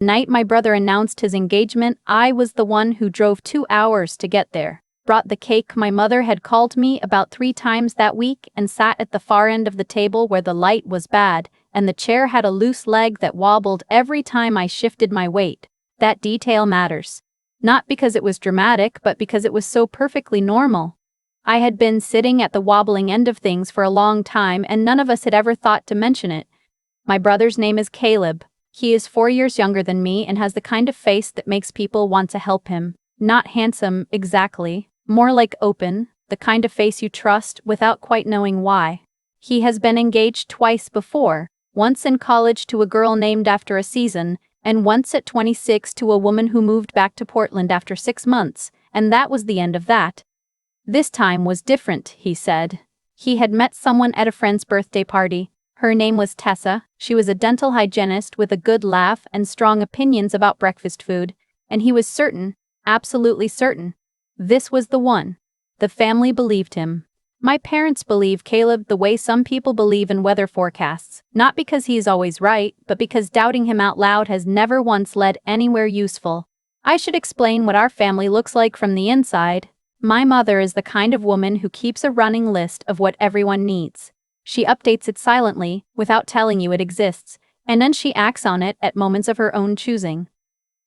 The night my brother announced his engagement, I was the one who drove 2 hours to get there, brought the cake my mother had called me about 3 times that week, and sat at the far end of the table where the light was bad, and the chair had a loose leg that wobbled every time I shifted my weight. That detail matters. Not because it was dramatic, but because it was so perfectly normal. I had been sitting at the wobbling end of things for a long time, and none of us had ever thought to mention it. My brother's name is Caleb. He is 4 years younger than me and has the kind of face that makes people want to help him. Not handsome, exactly. More like open, the kind of face you trust without quite knowing why. He has been engaged twice before, once in college to a girl named after a season, and once at 26 to a woman who moved back to Portland after 6 months, and that was the end of that. This time was different, he said. He had met someone at a friend's birthday party. Her name was Tessa. She was a dental hygienist with a good laugh and strong opinions about breakfast food, and he was certain, absolutely certain, this was the one. The family believed him. My parents believe Caleb the way some people believe in weather forecasts, not because he is always right, but because doubting him out loud has never once led anywhere useful. I should explain what our family looks like from the inside. My mother is the kind of woman who keeps a running list of what everyone needs. She updates it silently, without telling you it exists, and then she acts on it at moments of her own choosing.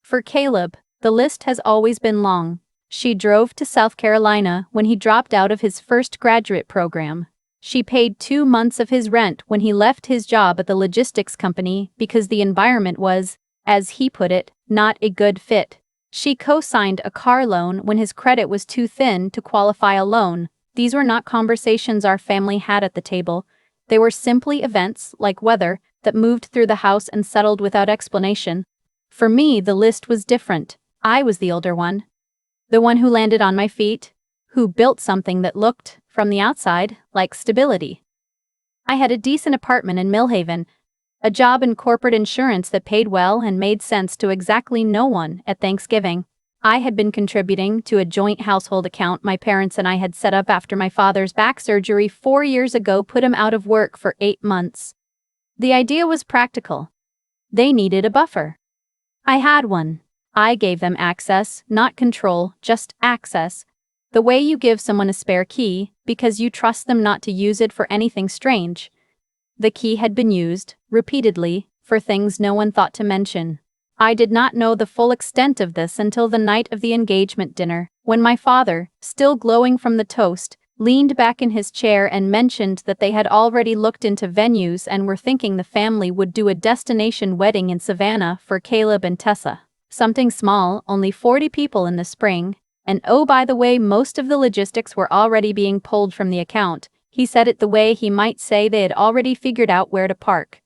For Caleb, the list has always been long. She drove to South Carolina when he dropped out of his first graduate program. She paid 2 months of his rent when he left his job at the logistics company because the environment was, as he put it, not a good fit. She co-signed a car loan when his credit was too thin to qualify a loan. These were not conversations our family had at the table. They were simply events, like weather, that moved through the house and settled without explanation. For me, the list was different. I was the older one. The one who landed on my feet, who built something that looked, from the outside, like stability. I had a decent apartment in Millhaven, a job in corporate insurance that paid well and made sense to exactly no one at Thanksgiving. I had been contributing to a joint household account my parents and I had set up after my father's back surgery 4 years ago put him out of work for 8 months. The idea was practical. They needed a buffer. I had one. I gave them access, not control, just access. The way you give someone a spare key, because you trust them not to use it for anything strange. The key had been used, repeatedly, for things no one thought to mention. I did not know the full extent of this until the night of the engagement dinner, when my father, still glowing from the toast, leaned back in his chair and mentioned that they had already looked into venues and were thinking the family would do a destination wedding in Savannah for Caleb and Tessa. Something small, only 40 people in the spring, and oh by the way most of the logistics were already being pulled from the account. He said it the way he might say they had already figured out where to park.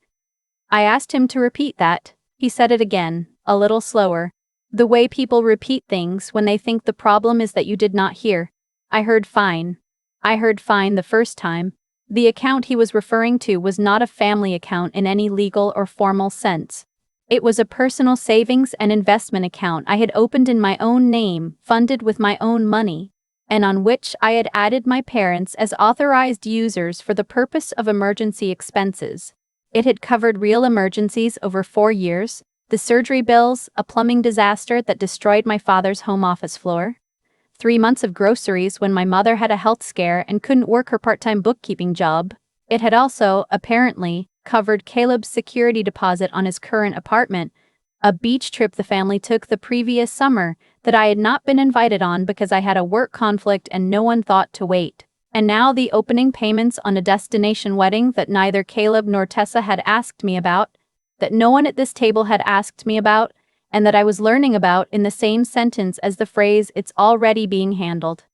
I asked him to repeat that. He said it again, a little slower. The way people repeat things when they think the problem is that you did not hear. I heard fine. I heard fine the first time. The account he was referring to was not a family account in any legal or formal sense. It was a personal savings and investment account I had opened in my own name, funded with my own money, and on which I had added my parents as authorized users for the purpose of emergency expenses. It had covered real emergencies over 4 years, the surgery bills, a plumbing disaster that destroyed my father's home office floor, 3 months of groceries when my mother had a health scare and couldn't work her part-time bookkeeping job. It had also, apparently, covered Caleb's security deposit on his current apartment, a beach trip the family took the previous summer that I had not been invited on because I had a work conflict and no one thought to wait, and now the opening payments on a destination wedding that neither Caleb nor Tessa had asked me about, that no one at this table had asked me about, and that I was learning about in the same sentence as the phrase "it's already being handled."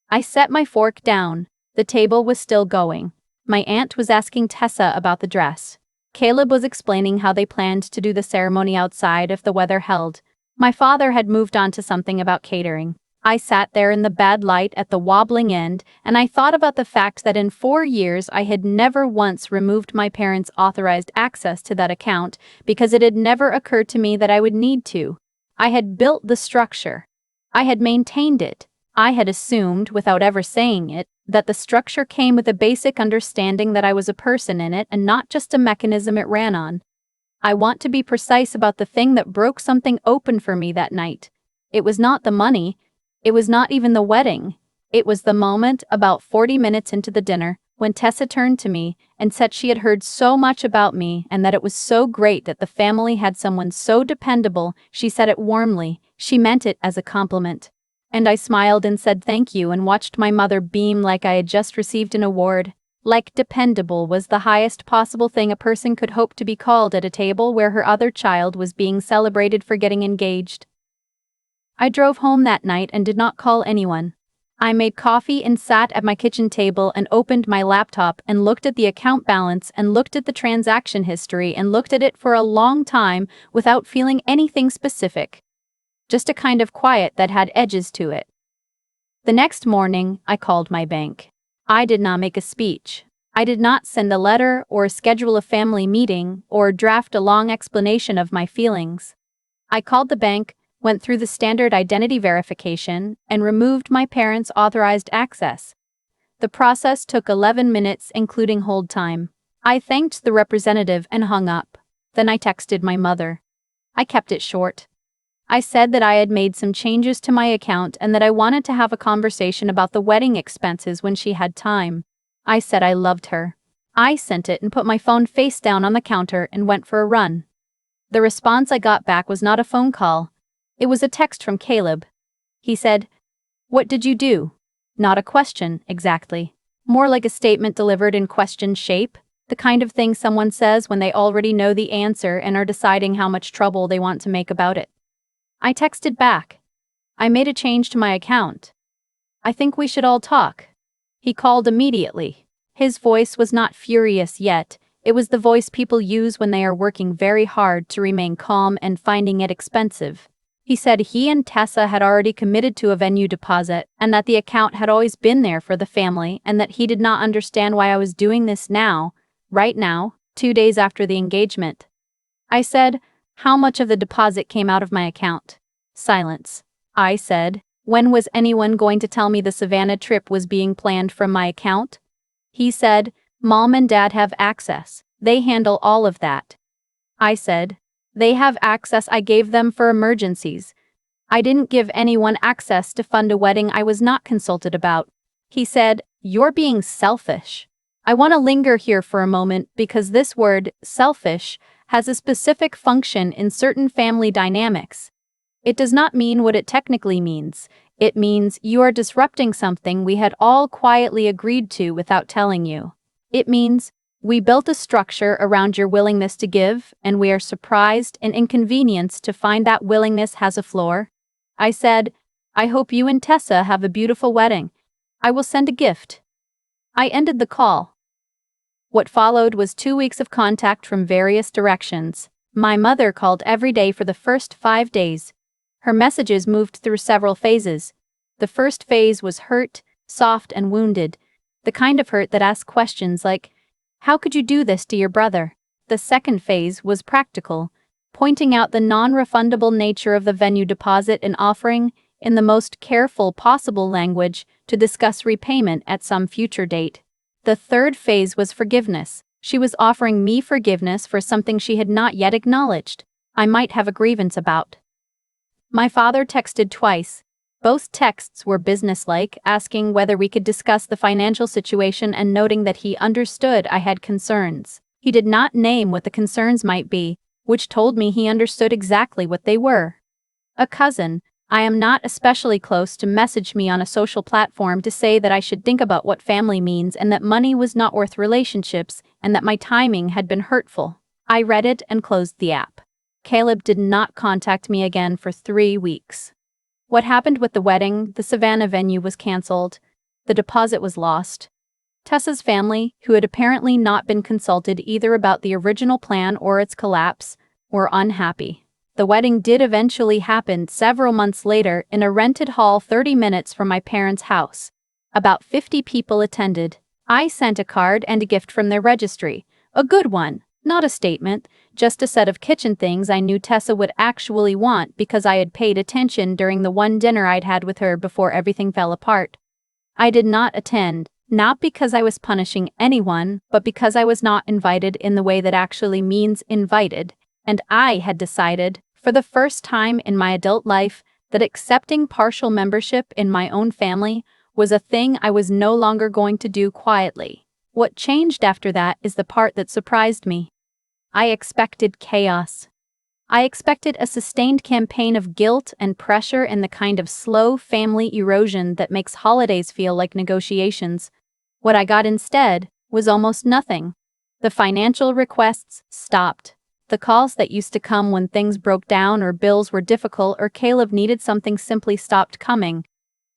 I set my fork down. The table was still going. My aunt was asking Tessa about the dress. Caleb was explaining how they planned to do the ceremony outside if the weather held. My father had moved on to something about catering. I sat there in the bad light at the wobbling end, and I thought about the fact that in 4 years I had never once removed my parents' authorized access to that account because it had never occurred to me that I would need to. I had built the structure. I had maintained it. I had assumed, without ever saying it, that the structure came with a basic understanding that I was a person in it and not just a mechanism it ran on. I want to be precise about the thing that broke something open for me that night. It was not the money. It was not even the wedding. It was the moment, about 40 minutes into the dinner, when Tessa turned to me and said she had heard so much about me and that it was so great that the family had someone so dependable. She said it warmly. She meant it as a compliment. And I smiled and said thank you and watched my mother beam like I had just received an award. Like dependable was the highest possible thing a person could hope to be called at a table where her other child was being celebrated for getting engaged. I drove home that night and did not call anyone. I made coffee and sat at my kitchen table and opened my laptop and looked at the account balance and looked at the transaction history and looked at it for a long time without feeling anything specific. Just a kind of quiet that had edges to it. The next morning, I called my bank. I did not make a speech. I did not send a letter or schedule a family meeting or draft a long explanation of my feelings. I called the bank, went through the standard identity verification, and removed my parents' authorized access. The process took 11 minutes, including hold time. I thanked the representative and hung up. Then I texted my mother. I kept it short. I said that I had made some changes to my account and that I wanted to have a conversation about the wedding expenses when she had time. I said I loved her. I sent it and put my phone face down on the counter and went for a run. The response I got back was not a phone call. It was a text from Caleb. He said, "What did you do?" Not a question, exactly. More like a statement delivered in question shape, the kind of thing someone says when they already know the answer and are deciding how much trouble they want to make about it. I texted back. I made a change to my account. I think we should all talk. He called immediately. His voice was not furious yet. It was the voice people use when they are working very hard to remain calm and finding it expensive. He said he and Tessa had already committed to a venue deposit and that the account had always been there for the family and that he did not understand why I was doing this now, right now, 2 days after the engagement. I said, "How much of the deposit came out of my account?" Silence. I said, "When was anyone going to tell me the Savannah trip was being planned from my account?" He said, "Mom and Dad have access. They handle all of that." I said, "They have access I gave them for emergencies. I didn't give anyone access to fund a wedding I was not consulted about." He said, "You're being selfish." I want to linger here for a moment because this word, selfish, has a specific function in certain family dynamics. It does not mean what it technically means. It means you are disrupting something we had all quietly agreed to without telling you. It means we built a structure around your willingness to give, and we are surprised and inconvenienced to find that willingness has a floor. I said, "I hope you and Tessa have a beautiful wedding. I will send a gift." I ended the call. What followed was 2 weeks of contact from various directions. My mother called every day for the first 5 days. Her messages moved through several phases. The first phase was hurt, soft and wounded, the kind of hurt that asks questions like, "How could you do this to your brother?" The second phase was practical, pointing out the non-refundable nature of the venue deposit and offering, in the most careful possible language, to discuss repayment at some future date. The third phase was forgiveness. She was offering me forgiveness for something she had not yet acknowledged I might have a grievance about. My father texted twice. Both texts were businesslike, asking whether we could discuss the financial situation and noting that he understood I had concerns. He did not name what the concerns might be, which told me he understood exactly what they were. A cousin I am not especially close to messaged me on a social platform to say that I should think about what family means and that money was not worth relationships and that my timing had been hurtful. I read it and closed the app. Caleb did not contact me again for 3 weeks. What happened with the wedding? The Savannah venue was canceled. The deposit was lost. Tessa's family, who had apparently not been consulted either about the original plan or its collapse, were unhappy. The wedding did eventually happen several months later in a rented hall 30 minutes from my parents' house. About 50 people attended. I sent a card and a gift from their registry. A good one, not a statement, just a set of kitchen things I knew Tessa would actually want because I had paid attention during the one dinner I'd had with her before everything fell apart. I did not attend, not because I was punishing anyone, but because I was not invited in the way that actually means invited. And I had decided, for the first time in my adult life, that accepting partial membership in my own family was a thing I was no longer going to do quietly. What changed after that is the part that surprised me. I expected chaos. I expected a sustained campaign of guilt and pressure and the kind of slow family erosion that makes holidays feel like negotiations. What I got instead was almost nothing. The financial requests stopped. The calls that used to come when things broke down or bills were difficult or Caleb needed something simply stopped coming.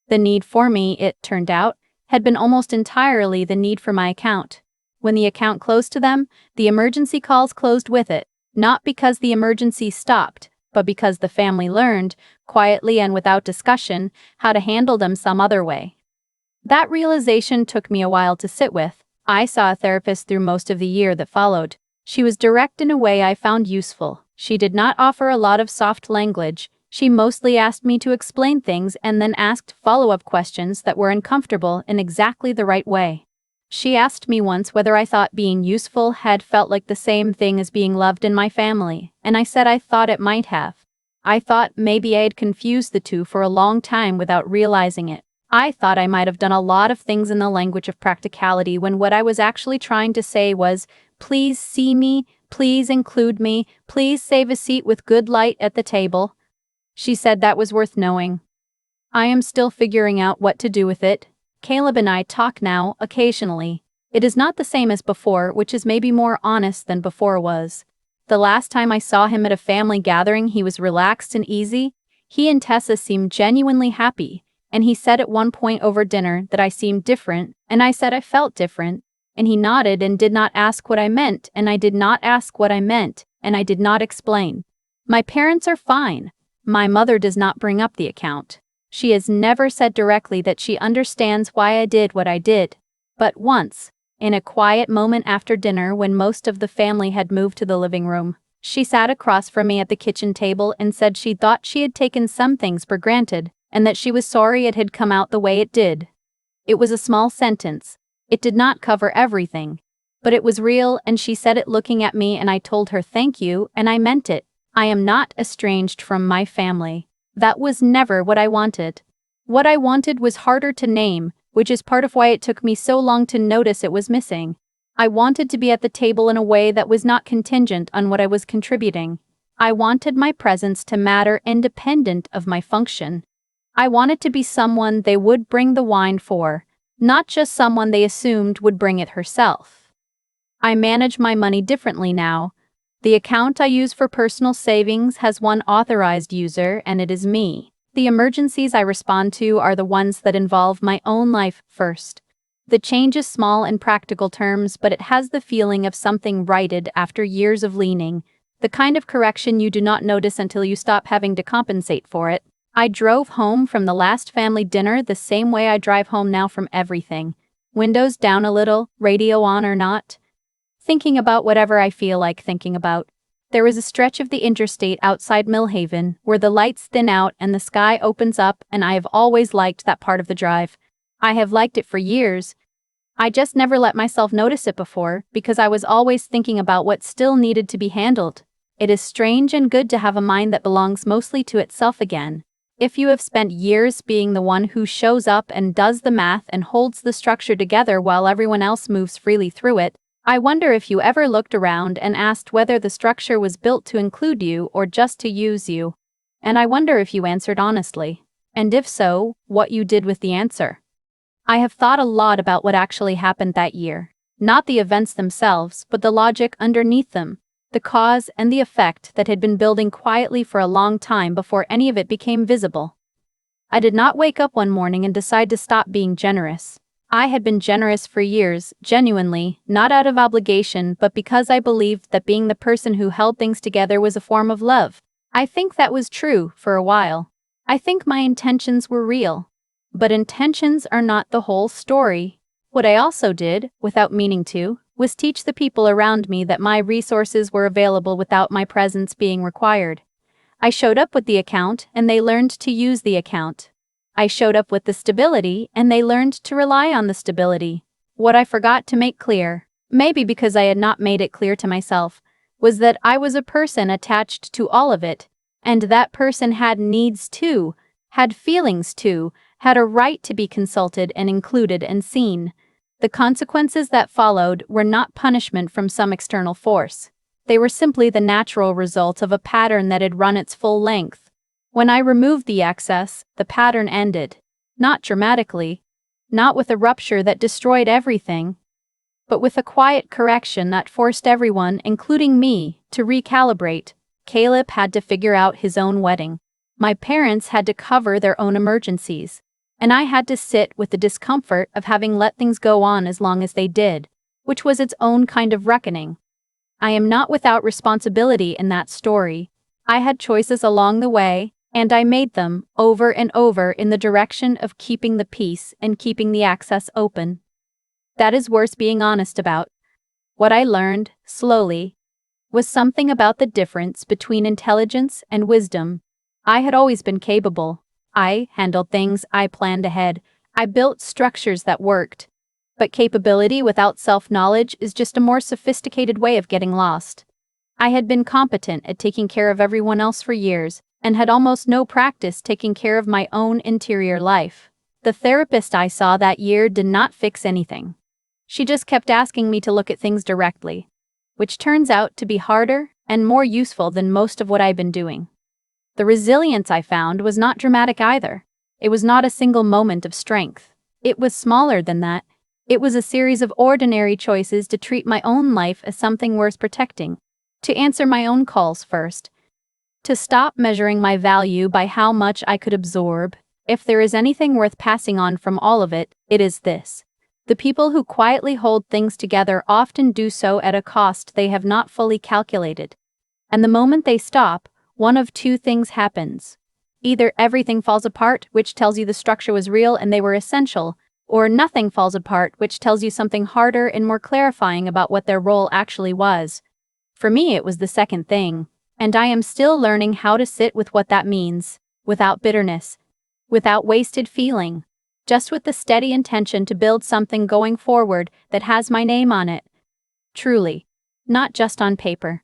The need for me, it turned out, had been almost entirely the need for my account. When the account closed to them, the emergency calls closed with it, not because the emergency stopped, but because the family learned, quietly and without discussion, how to handle them some other way. That realization took me a while to sit with. I saw a therapist through most of the year that followed. She was direct in a way I found useful. She did not offer a lot of soft language. She mostly asked me to explain things and then asked follow-up questions that were uncomfortable in exactly the right way. She asked me once whether I thought being useful had felt like the same thing as being loved in my family, and I said I thought it might have. I thought maybe I had confused the two for a long time without realizing it. I thought I might have done a lot of things in the language of practicality when what I was actually trying to say was, please see me, please include me, please save a seat with good light at the table. She said that was worth knowing. I am still figuring out what to do with it. Caleb and I talk now, occasionally. It is not the same as before, which is maybe more honest than before was. The last time I saw him at a family gathering, he was relaxed and easy. He and Tessa seemed genuinely happy, and he said at one point over dinner that I seemed different, and I said I felt different, and he nodded and did not ask what I meant, and I did not ask what I meant, and I did not explain. My parents are fine. My mother does not bring up the account. She has never said directly that she understands why I did what I did. But once, in a quiet moment after dinner when most of the family had moved to the living room, she sat across from me at the kitchen table and said she thought she had taken some things for granted, and that she was sorry it had come out the way it did. It was a small sentence. It did not cover everything. But it was real, and she said it looking at me, and I told her thank you, and I meant it. I am not estranged from my family. That was never what I wanted. What I wanted was harder to name, which is part of why it took me so long to notice it was missing. I wanted to be at the table in a way that was not contingent on what I was contributing. I wanted my presence to matter independent of my function. I wanted to be someone they would bring the wine for, not just someone they assumed would bring it herself. I manage my money differently now. The account I use for personal savings has one authorized user, and it is me. The emergencies I respond to are the ones that involve my own life first. The change is small in practical terms, but it has the feeling of something righted after years of leaning, the kind of correction you do not notice until you stop having to compensate for it. I drove home from the last family dinner the same way I drive home now from everything. Windows down a little, radio on or not. Thinking about whatever I feel like thinking about. There is a stretch of the interstate outside Millhaven where the lights thin out and the sky opens up, and I have always liked that part of the drive. I have liked it for years. I just never let myself notice it before because I was always thinking about what still needed to be handled. It is strange and good to have a mind that belongs mostly to itself again. If you have spent years being the one who shows up and does the math and holds the structure together while everyone else moves freely through it, I wonder if you ever looked around and asked whether the structure was built to include you or just to use you. And I wonder if you answered honestly. And if so, what you did with the answer. I have thought a lot about what actually happened that year. Not the events themselves, but the logic underneath them. The cause and the effect that had been building quietly for a long time before any of it became visible. I did not wake up one morning and decide to stop being generous. I had been generous for years, genuinely, not out of obligation, but because I believed that being the person who held things together was a form of love. I think that was true for a while. I think my intentions were real. But intentions are not the whole story. What I also did, without meaning to, was teach the people around me that my resources were available without my presence being required. I showed up with the account, and they learned to use the account. I showed up with the stability, and they learned to rely on the stability. What I forgot to make clear, maybe because I had not made it clear to myself, was that I was a person attached to all of it, and that person had needs too, had feelings too, had a right to be consulted and included and seen. The consequences that followed were not punishment from some external force. They were simply the natural result of a pattern that had run its full length. When I removed the excess, the pattern ended. Not dramatically, not with a rupture that destroyed everything, but with a quiet correction that forced everyone, including me, to recalibrate. Caleb had to figure out his own wedding. My parents had to cover their own emergencies, and I had to sit with the discomfort of having let things go on as long as they did, which was its own kind of reckoning. I am not without responsibility in that story. I had choices along the way, and I made them, over and over, in the direction of keeping the peace and keeping the access open. That is worth being honest about. What I learned, slowly, was something about the difference between intelligence and wisdom. I had always been capable. I handled things, I planned ahead, I built structures that worked. But capability without self-knowledge is just a more sophisticated way of getting lost. I had been competent at taking care of everyone else for years, and had almost no practice taking care of my own interior life. The therapist I saw that year did not fix anything. She just kept asking me to look at things directly, which turns out to be harder and more useful than most of what I've been doing. The resilience I found was not dramatic either. It was not a single moment of strength. It was smaller than that. It was a series of ordinary choices to treat my own life as something worth protecting, to answer my own calls first, to stop measuring my value by how much I could absorb. If there is anything worth passing on from all of it, it is this. The people who quietly hold things together often do so at a cost they have not fully calculated. And the moment they stop, one of two things happens. Either everything falls apart, which tells you the structure was real and they were essential, or nothing falls apart, which tells you something harder and more clarifying about what their role actually was. For me, it was the second thing, and I am still learning how to sit with what that means, without bitterness, without wasted feeling, just with the steady intention to build something going forward that has my name on it. Truly, not just on paper.